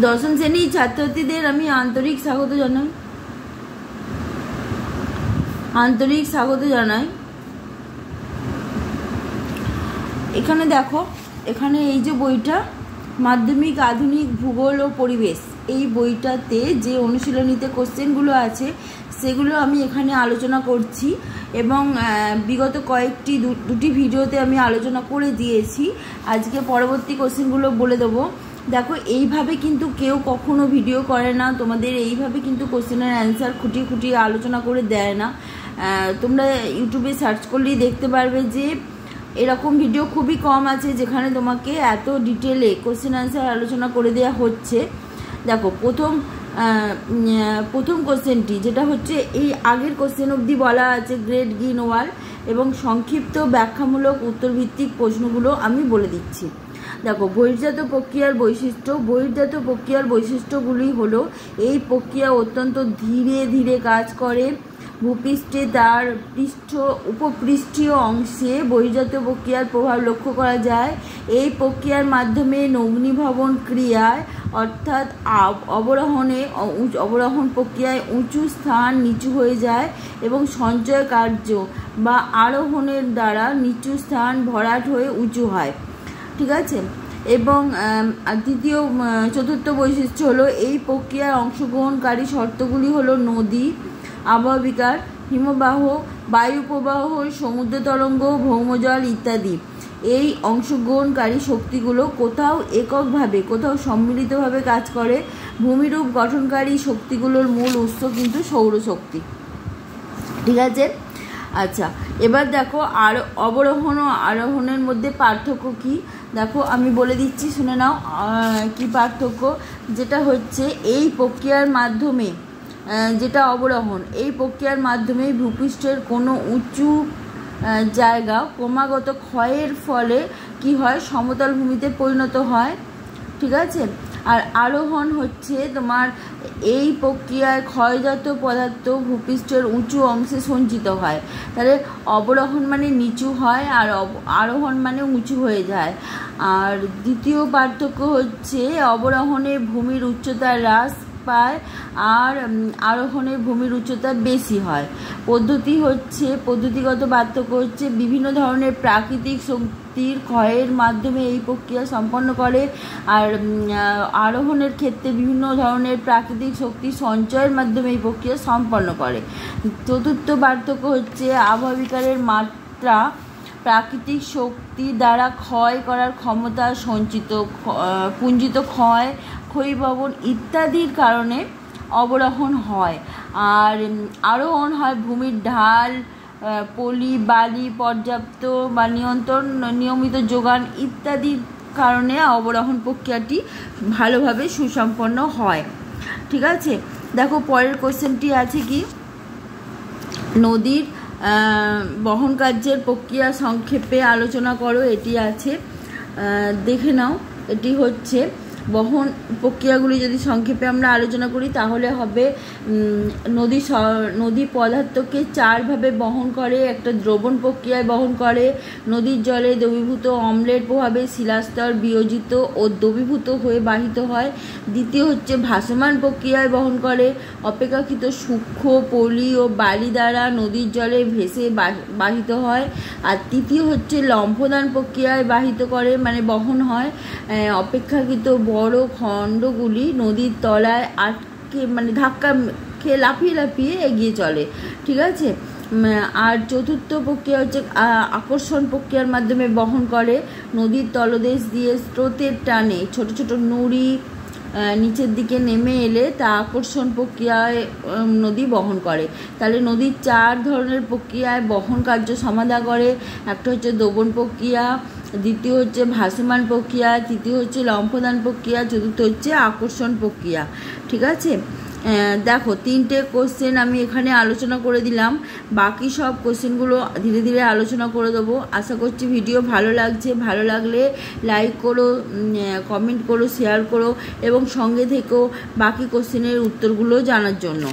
দশম শ্রেণীর ছাত্রছাত্রীদের আমি আন্তরিক স্বাগত জানাই। এখানে দেখো, এখানে এই যে বইটা মাধ্যমিক আধুনিক ভূগোল ও পরিবেশ, এই বইটাতে যে অনুশীলনীতে কোশ্চেনগুলো আছে সেগুলো আমি এখানে আলোচনা করছি এবং বিগত দুটি ভিডিওতে আমি আলোচনা করে দিয়েছি। আজকে পরবর্তী কোশ্চেনগুলো বলে দেবো। দেখো, এইভাবে কিন্তু কেউ কখনো ভিডিও করে না, তোমাদের এইভাবে কিন্তু কোশ্চেনের অ্যান্সার খুঁটিয়ে খুঁটিয়ে আলোচনা করে দেয় না। তোমরা ইউটিউবে সার্চ করলেই দেখতে পারবে যে এরকম ভিডিও খুবই কম আছে যেখানে তোমাকে এত ডিটেলে কোশ্চেন অ্যান্সার আলোচনা করে দেওয়া হচ্ছে। দেখো, প্রথম কোশ্চেনটি যেটা হচ্ছে এই আগের কোশ্চেন অবধি বলা আছে গ্রেট গ্রিন ওয়াল এবং সংক্ষিপ্ত ব্যাখ্যামূলক উত্তরভিত্তিক প্রশ্নগুলো আমি বলে দিচ্ছি। দেখো, বহির্জাত প্রক্রিয়ার বৈশিষ্ট্যগুলি হলো এই প্রক্রিয়া অত্যন্ত ধীরে ধীরে কাজ করে। ভূপৃষ্ঠে তার উপপৃষ্ঠীয় অংশে বহির্জাত প্রক্রিয়ার প্রভাব লক্ষ্য করা যায়। এই প্রক্রিয়ার মাধ্যমে নগ্নীভবন ক্রিয়ায় অর্থাৎ অবরোহণ প্রক্রিয়ায় উঁচু স্থান নিচু হয়ে যায় এবং সঞ্চয় কার্য বা আরোহণের দ্বারা নিচু স্থান ভরাট হয়ে উঁচু হয়। ঠিক আছে। এবং চতুর্থ বৈশিষ্ট্য হলো এই প্রক্রিয়ায় অংশগ্রহণকারী শর্তগুলি হলো নদী, আবহবিকার, হিমবাহ, বায়ু প্রবাহ, সমুদ্র তরঙ্গ, ভৌমজল ইত্যাদি। এই অংশগ্রহণকারী শক্তিগুলো কোথাও এককভাবে কোথাও সম্মিলিতভাবে কাজ করে। ভূমিরূপ গঠনকারী শক্তিগুলোর মূল উৎস কিন্তু সৌরশক্তি। ঠিক আছে। আচ্ছা, এবার দেখো আর অবরোহণ ও আরোহণের মধ্যে পার্থক্য কি দেখো আমি বলে দিচ্ছি, শুনে নাও কি পার্থক্য। যেটা হচ্ছে এই প্রক্রিয়ার মাধ্যমে যেটা অবরোহণ, এই প্রক্রিয়ার মাধ্যমে ভূপৃষ্ঠের কোনো উঁচু জায়গা ক্রমাগত ক্ষয়ের ফলে কি হয়, সমতল ভূমিতে পরিণত হয়। ঠিক আছে। আর আরোহণ হচ্ছে তোমার এই প্রক্রিয়ায় ক্ষয়জাত পদার্থ ভূপৃষ্ঠের উঁচু অংশে সঞ্চিত হয়। তাহলে অবরোহণ মানে নিচু হয় আর আরোহণ মানে উঁচু হয়ে যায়। আর দ্বিতীয় পার্থক্য হচ্ছে অবরোহণে ভূমির উচ্চতা হ্রাস পায় আর আরোহণের ভূমির উচ্চতা বেশি হয়। পদ্ধতিগত পার্থক্য হচ্ছে বিভিন্ন ধরনের প্রাকৃতিক শক্তির ক্ষয়ের মাধ্যমে এই প্রক্রিয়া সম্পন্ন করে আর আরোহণের ক্ষেত্রে বিভিন্ন ধরনের প্রাকৃতিক শক্তি সঞ্চয়ের মাধ্যমে এই প্রক্রিয়া সম্পন্ন করে। চতুর্থ পার্থক্য হচ্ছে আবহবিকারের মাত্রা প্রাকৃতিক শক্তি দ্বারা ক্ষয় করার ক্ষমতা পুঞ্জিত ক্ষয়ীভবন ইত্যাদির কারণে অবরোহণ হয়। আর আরোহণ হয় ভূমির ঢাল, পলি, বালি, পর্যাপ্ত বা নিয়মিত যোগান ইত্যাদির কারণে অবরোহণ প্রক্রিয়াটি ভালোভাবে সুসম্পন্ন হয়। ঠিক আছে। দেখো, পরের কোশ্চেনটি আছে কি, নদীর বহন কার্যের প্রক্রিয়া সংক্ষেপে আলোচনা করো। এটি আছে, দেখে নাও। এটি হচ্ছে বহন প্রক্রিয়াগুলি যদি সংক্ষেপে আমরা আলোচনা করি তাহলে হবে নদী পদার্থকে চারভাবে বহন করে। একটা দ্রবণ প্রক্রিয়ায় বহন করে, নদীর জলে দ্রবীভূত অম্লের প্রভাবে শিলাস্তর বিয়োজিত ও দ্রবীভূত হয়ে বাহিত হয়। দ্বিতীয় হচ্ছে ভাসমান প্রক্রিয়ায় বহন করে, অপেক্ষাকৃত সূক্ষ্ম পলি ও বালি দ্বারা নদীর জলে ভেসে বাহিত হয়। আর তৃতীয় হচ্ছে লম্ফদান প্রক্রিয়ায় বাহিত করে মানে বহন হয়, অপেক্ষাকৃত বড় খণ্ডগুলি নদীর তলায় আটকে মানে ধাক্কা খেয়ে লাফিয়ে এগিয়ে চলে। ঠিক আছে। আর চতুর্থ প্রক্রিয়া হচ্ছে আকর্ষণ প্রক্রিয়ার মাধ্যমে বহন করে, নদীর তলদেশ দিয়ে স্রোতের টানে ছোট ছোট নুড়ি নিচের দিকে নেমে এলে তা আকর্ষণ প্রক্রিয়ায় নদী বহন করে। তাহলে নদীর চার ধরনের প্রক্রিয়ায় বহন কার্য সমাধা করে। একটা হচ্ছে দ্রবণ প্রক্রিয়া, দ্বিতীয় হচ্ছে ভাসমান প্রক্রিয়া, তৃতীয় হচ্ছে লম্ফদান প্রক্রিয়া, চতুর্থ হচ্ছে আকর্ষণ প্রক্রিয়া। ঠিক আছে। দেখো, তিনটে কোশ্চেন আমি এখানে আলোচনা করে দিলাম, বাকি সব কোশ্চেনগুলো ধীরে ধীরে আলোচনা করে দেবো। আশা করছি ভিডিও ভালো লাগছে। ভালো লাগলে লাইক করো, কমেন্ট করো, শেয়ার করো এবং সঙ্গে থেকেও বাকি কোশ্চেনের উত্তরগুলো জানার জন্য।